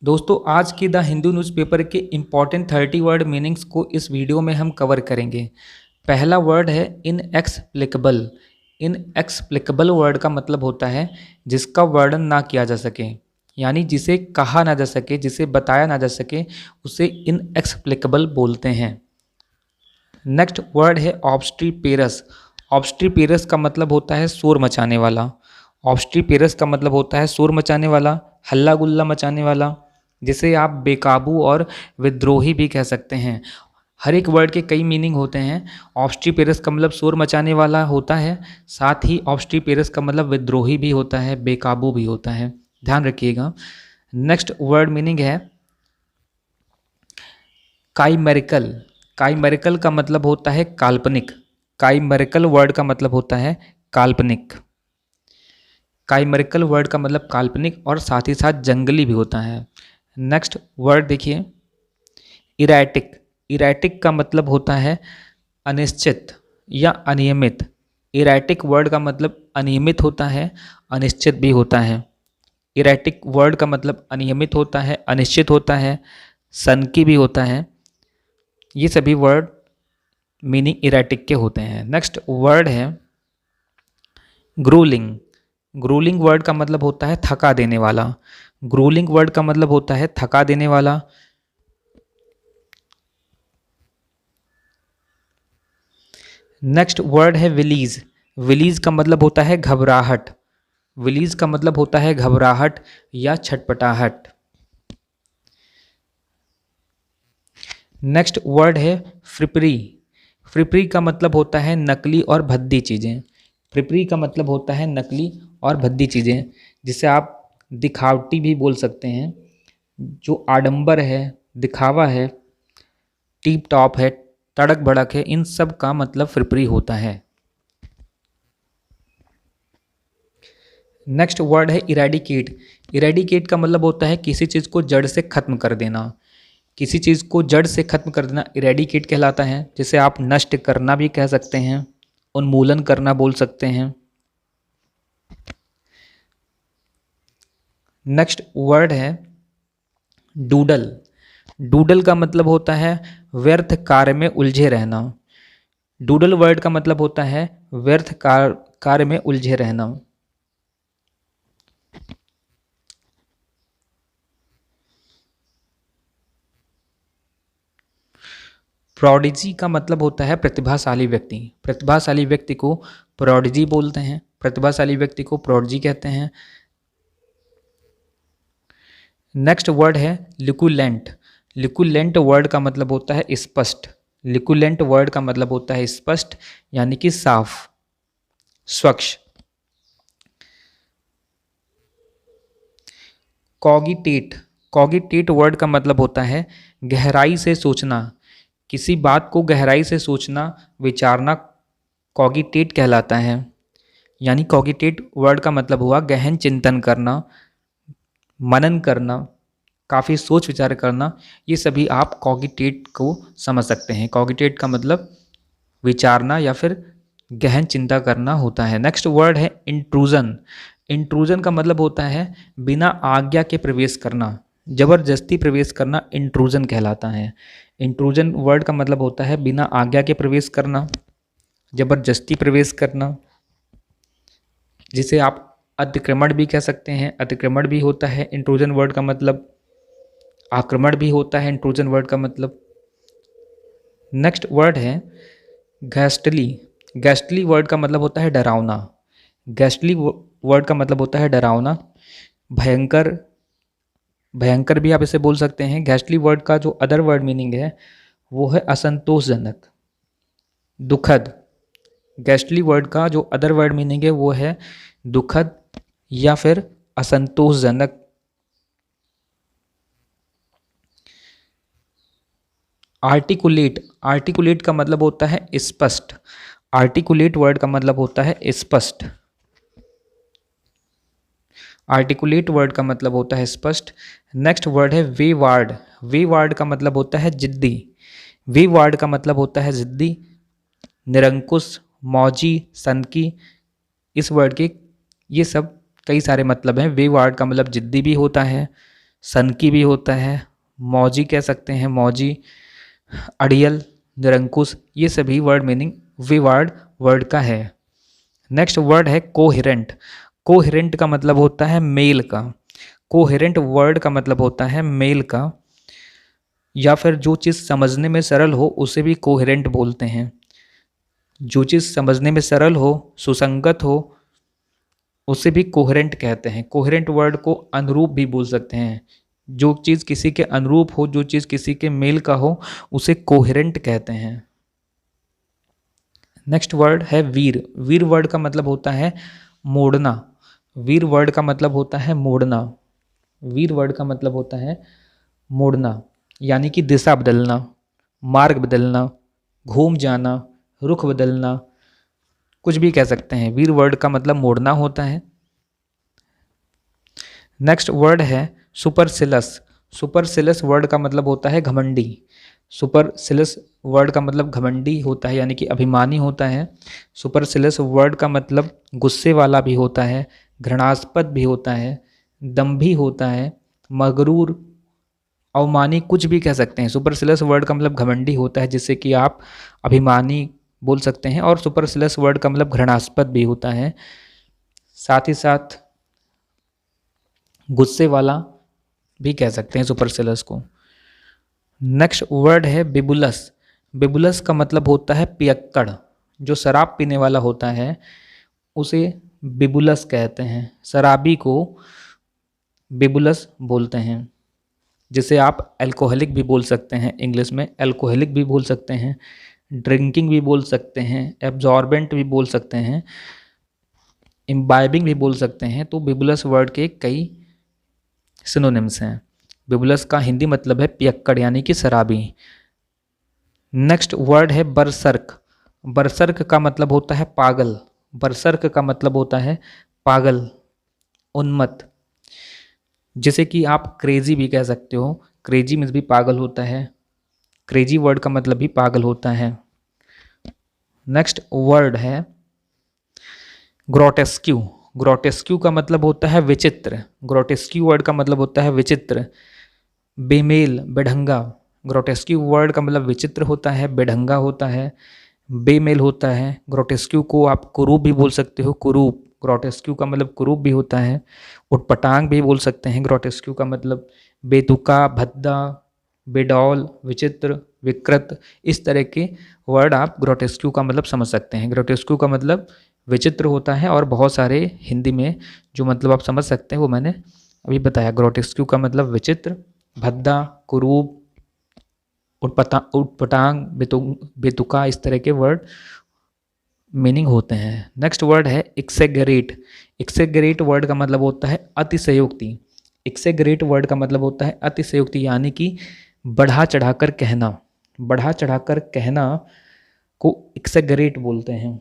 दोस्तों आज की द हिंदू न्यूज़पेपर के इम्पॉर्टेंट 30 वर्ड मीनिंग्स को इस वीडियो में हम कवर करेंगे। पहला वर्ड है इनएक्सप्लिकेबल। इनएक्सप्लिकेबल वर्ड का मतलब होता है जिसका वर्णन ना किया जा सके, यानी जिसे कहा ना जा सके, जिसे बताया ना जा सके, उसे इनएक्सप्लिकेबल बोलते हैं। नेक्स्ट वर्ड है ऑब्स्ट्रीपेरस। ऑब्स्ट्रीपेरस का मतलब होता है शोर मचाने वाला। ऑब्स्ट्रीपेरस का मतलब होता है शोर मचाने वाला, हल्ला गुल्ला मचाने वाला, जिसे आप बेकाबू और विद्रोही भी कह सकते हैं। हर एक वर्ड के कई मीनिंग होते हैं। ऑब्स्ट्रीपेरस का मतलब शोर मचाने वाला होता है, साथ ही ऑब्स्ट्रीपेरस का मतलब विद्रोही भी होता है, बेकाबू भी होता है, ध्यान रखिएगा। नेक्स्ट वर्ड मीनिंग है काइमेरिकल। काइमेरिकल का मतलब होता है काल्पनिक। काइमेरिकल वर्ड का मतलब होता है काल्पनिक। काइमेरिकल वर्ड का मतलब काल्पनिक और साथ ही साथ जंगली भी होता है। नेक्स्ट वर्ड देखिए इरैटिक। इरैटिक का मतलब होता है अनिश्चित या अनियमित। इरैटिक वर्ड का मतलब अनियमित होता है, अनिश्चित भी होता है। इरैटिक वर्ड का मतलब अनियमित होता है, अनिश्चित होता है, सनकी भी होता है। ये सभी वर्ड मीनिंग इरैटिक के होते हैं। नेक्स्ट वर्ड है ग्रूलिंग। ग्रूलिंग वर्ड का मतलब होता है थका देने वाला। ग्रूलिंग वर्ड का मतलब होता है थका देने वाला। नेक्स्ट वर्ड है विलीज। विलीज का मतलब होता है घबराहट। विलीज का मतलब होता है घबराहट या छटपटाहट। नेक्स्ट वर्ड है फ्रिपरी। फ्रिपरी का मतलब होता है नकली और भद्दी चीज़ें। फ्रिपरी का मतलब होता है नकली और भद्दी चीज़ें, जिसे आप दिखावटी भी बोल सकते हैं। जो आडंबर है, दिखावा है, टीप टॉप है, तड़क भड़क है, इन सब का मतलब फ्रिपरी होता है। नेक्स्ट वर्ड है इरेडिकेट। इरेडिकेट का मतलब होता है किसी चीज़ को जड़ से खत्म कर देना। किसी चीज़ को जड़ से खत्म कर देना इरेडिकेट कहलाता है, जिसे आप नष्ट करना भी कह सकते हैं, उन्मूलन करना बोल सकते हैं। नेक्स्ट वर्ड है डूडल। डूडल का मतलब होता है व्यर्थ कार्य में उलझे रहना। डूडल वर्ड का मतलब होता है व्यर्थ कार्य में उलझे रहना। प्रोडिजी का मतलब होता है प्रतिभाशाली व्यक्ति। प्रतिभाशाली व्यक्ति को प्रोडिजी बोलते हैं, प्रतिभाशाली व्यक्ति को प्रोडिजी कहते हैं। नेक्स्ट वर्ड है लिकुलेंट। लिकुलेंट वर्ड का मतलब होता है स्पष्ट। लिकुलेंट वर्ड का मतलब होता है स्पष्ट, यानी कि साफ, स्वच्छ। कॉगिटेट। कॉगिटेट वर्ड का मतलब होता है गहराई से सोचना। किसी बात को गहराई से सोचना, विचारना कॉगिटेट कहलाता है। यानी कॉगिटेट वर्ड का मतलब हुआ गहन चिंतन करना, मनन करना, काफ़ी सोच विचार करना। ये सभी आप कॉगिटेट को समझ सकते हैं। कॉगिटेट का मतलब विचारना या फिर गहन चिंता करना होता है। नेक्स्ट वर्ड है इंट्रूजन। इंट्रूजन का मतलब होता है बिना आज्ञा के प्रवेश करना, जबरदस्ती प्रवेश करना इंट्रूजन कहलाता है। इंट्रूजन वर्ड का मतलब होता है बिना आज्ञा के प्रवेश करना, जबरदस्ती प्रवेश करना, जिसे आप अतिक्रमण भी कह सकते हैं। अतिक्रमण भी होता है इंट्रूजन वर्ड का मतलब, आक्रमण भी होता है इंट्रूजन वर्ड का मतलब। नेक्स्ट वर्ड है घैस्टली। घैस्टली वर्ड का मतलब होता है डरावना। घैस्टली वर्ड का मतलब होता है डरावना, भयंकर। भयंकर भी आप इसे बोल सकते हैं। घैस्टली वर्ड का जो अदर वर्ड मीनिंग है वो है असंतोषजनक, दुखद। घैस्टली वर्ड का जो अदर वर्ड मीनिंग है वो है दुखद या फिर असंतोषजनक। आर्टिकुलेट। आर्टिकुलेट का मतलब होता है स्पष्ट। आर्टिकुलेट वर्ड का मतलब होता है स्पष्ट। आर्टिकुलेट वर्ड का मतलब होता है स्पष्ट। नेक्स्ट वर्ड है वेवार्ड। वेवार्ड का मतलब होता है जिद्दी। वेवार्ड का मतलब होता है जिद्दी, निरंकुश, मौजी, सनकी। इस वर्ड के ये सब कई सारे मतलब हैं। वेवार्ड का मतलब जिद्दी भी होता है, सनकी भी होता है, मौजी कह सकते हैं, मौजी, अड़ियल, निरंकुश, ये सभी वर्ड मीनिंग विवार्ड वर्ड का है। नेक्स्ट वर्ड है कोहेरेंट। कोहेरेंट का मतलब होता है मेल का। कोहेरेंट वर्ड का मतलब होता है मेल का, या फिर जो चीज़ समझने में सरल हो उसे भी कोहेरेंट बोलते हैं। जो चीज़ समझने में सरल हो, सुसंगत हो, उसे भी कोहेरेंट कहते हैं। कोहेरेंट वर्ड को अनुरूप भी बोल सकते हैं। जो चीज़ किसी के अनुरूप हो, जो चीज़ किसी के मेल का हो, उसे कोहेरेंट कहते हैं। नेक्स्ट वर्ड है वीर। वीर वर्ड का मतलब होता है मोड़ना। वीर वर्ड का मतलब होता है मोड़ना। वीर वर्ड का मतलब होता है मोड़ना, यानी कि दिशा बदलना, मार्ग बदलना, घूम जाना, रुख बदलना, कुछ भी कह सकते हैं। वीर वर्ड का मतलब मोड़ना होता है। नेक्स्ट वर्ड है सुपरसिलस। सुपरसिलस वर्ड का मतलब होता है घमंडी। सुपरसिलस वर्ड का मतलब घमंडी होता है, यानी कि अभिमानी होता है। सुपरसिलस वर्ड का मतलब गुस्से वाला भी होता है, घृणास्पद भी होता है, दंभी होता है, मगरूर, अवमानी, कुछ भी कह सकते हैं। सुपरसिलस वर्ड का मतलब घमंडी होता है, जिससे कि आप अभिमानी बोल सकते हैं, और सुपरसिलस वर्ड का मतलब घृणास्पद भी होता है, साथ ही साथ गुस्से वाला भी कह सकते हैं सुपरसिलस को। नेक्स्ट वर्ड है बिबुलस। बिबुलस का मतलब होता है पियक्कड़। जो शराब पीने वाला होता है उसे बिबुलस कहते हैं। शराबी को बिबुलस बोलते हैं, जिसे आप अल्कोहलिक भी बोल सकते हैं। इंग्लिश में अल्कोहलिक भी बोल सकते हैं, ड्रिंकिंग भी बोल सकते हैं, एब्जॉर्बेंट भी बोल सकते हैं, इम्बाइबिंग भी बोल सकते हैं। तो बिबुलस वर्ड के कई सिनोनिम्स हैं। बिबुलस का हिंदी मतलब है पियक्कड़, यानी कि शराबी। नेक्स्ट वर्ड है बरसर्क। बरसर्क का मतलब होता है पागल। बरसर्क का मतलब होता है पागल, उन्मत्त, जिसे कि आप क्रेजी भी कह सकते हो। क्रेजी मीन्स भी पागल होता है। क्रेजी वर्ड का मतलब भी पागल होता है। नेक्स्ट वर्ड है ग्रोटेस्क्यू। ग्रोटेस्क्यू का मतलब होता है विचित्र। ग्रोटेस्क्यू वर्ड का मतलब होता है विचित्र, बेमेल, बेढंगा। ग्रोटेस्क्यू वर्ड का मतलब विचित्र होता है, बेढंगा होता है, बेमेल होता है। ग्रोटेस्क्यू को आप कुरूप भी बोल सकते हो, कुरूप। ग्रोटेस्क्यू का मतलब कुरूप भी होता है। उटपटांग भी बोल सकते हैं। ग्रोटेस्क्यू का मतलब बेतुका, भद्दा, बेडौल, विचित्र, विकृत, इस तरह के वर्ड आप ग्रोटेस्क्यू का मतलब समझ सकते हैं। ग्रोटेस्क्यू का मतलब विचित्र होता है, और बहुत सारे हिंदी में जो मतलब आप समझ सकते हैं वो मैंने अभी बताया। ग्रोटेस्क्यू का मतलब विचित्र, भद्दा, कुरूप, उटपटांग, बेतुका, इस तरह के वर्ड मीनिंग होते हैं। नेक्स्ट वर्ड है एक्सेगरेट। एक्सेगरेट वर्ड का मतलब होता है अतिशयोक्ति। एक्सेगरेट वर्ड का मतलब होता है अतिशयोक्ति, यानी कि बढ़ा चढ़ाकर कहना। बढ़ा चढ़ाकर कहना को एक्सेगरेट बोलते हैं।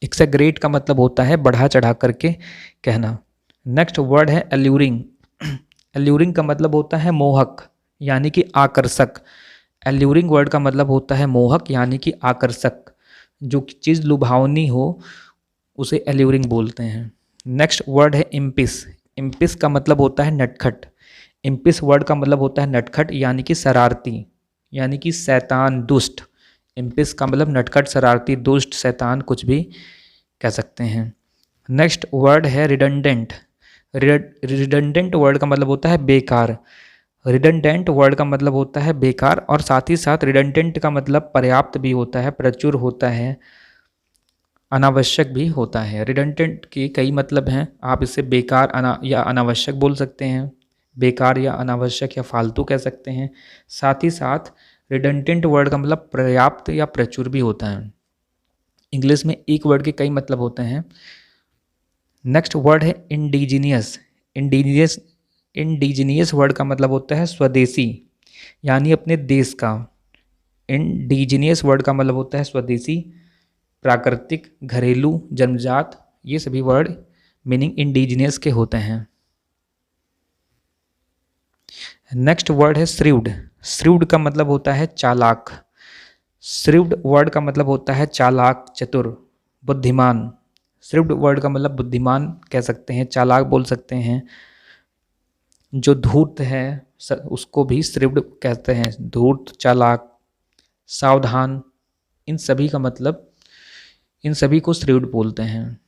एक्सेगरेट का मतलब होता है बढ़ा चढ़ा करके कहना। नेक्स्ट वर्ड है एल्यूरिंग। एल्यूरिंग का मतलब होता है मोहक, यानी कि आकर्षक। एल्यूरिंग वर्ड का मतलब होता है मोहक, यानी कि आकर्षक। जो चीज़ लुभावनी हो उसे एल्यूरिंग बोलते हैं। नेक्स्ट वर्ड है इम्पिस। इम्पिस का मतलब होता है नटखट। इम्पिस वर्ड का मतलब होता है नटखट, यानी कि शरारती, यानी कि शैतान, दुष्ट। इम्पिस का मतलब नटखट, शरारती, दुष्ट, शैतान, कुछ भी कह सकते हैं। नेक्स्ट वर्ड है रिडंडेंट। रिडंडेंट वर्ड का मतलब होता है बेकार। रिडंडेंट वर्ड का मतलब होता है बेकार, और साथ ही साथ रिडंडेंट का मतलब पर्याप्त भी होता है, प्रचुर होता है, अनावश्यक भी होता है। रिडंडेंट के कई मतलब हैं। आप इसे बेकार या अनावश्यक बोल सकते हैं, बेकार या अनावश्यक या फालतू कह सकते हैं। साथ ही साथ रिडंडेंट वर्ड का मतलब पर्याप्त या प्रचुर भी होता है। इंग्लिश में एक वर्ड के कई मतलब होते हैं। नेक्स्ट वर्ड है इंडिजीनियस। इंडिजीनियस वर्ड का मतलब होता है स्वदेशी, यानी अपने देश का। इंडिजीनियस वर्ड का मतलब होता है स्वदेशी, प्राकृतिक, घरेलू, जन्मजात, ये सभी वर्ड मीनिंग इंडिजीनियस के होते हैं। नेक्स्ट वर्ड है श्रीव्ड। श्रीव्ड का मतलब होता है चालाक। श्रीव्ड वर्ड का मतलब होता है चालाक, चतुर, बुद्धिमान। श्रीव्ड वर्ड का मतलब बुद्धिमान कह सकते हैं, चालाक बोल सकते हैं, जो धूर्त है उसको भी श्रीव्ड कहते हैं। धूर्त, चालाक, सावधान, इन सभी का मतलब, इन सभी को श्रीव्ड बोलते हैं।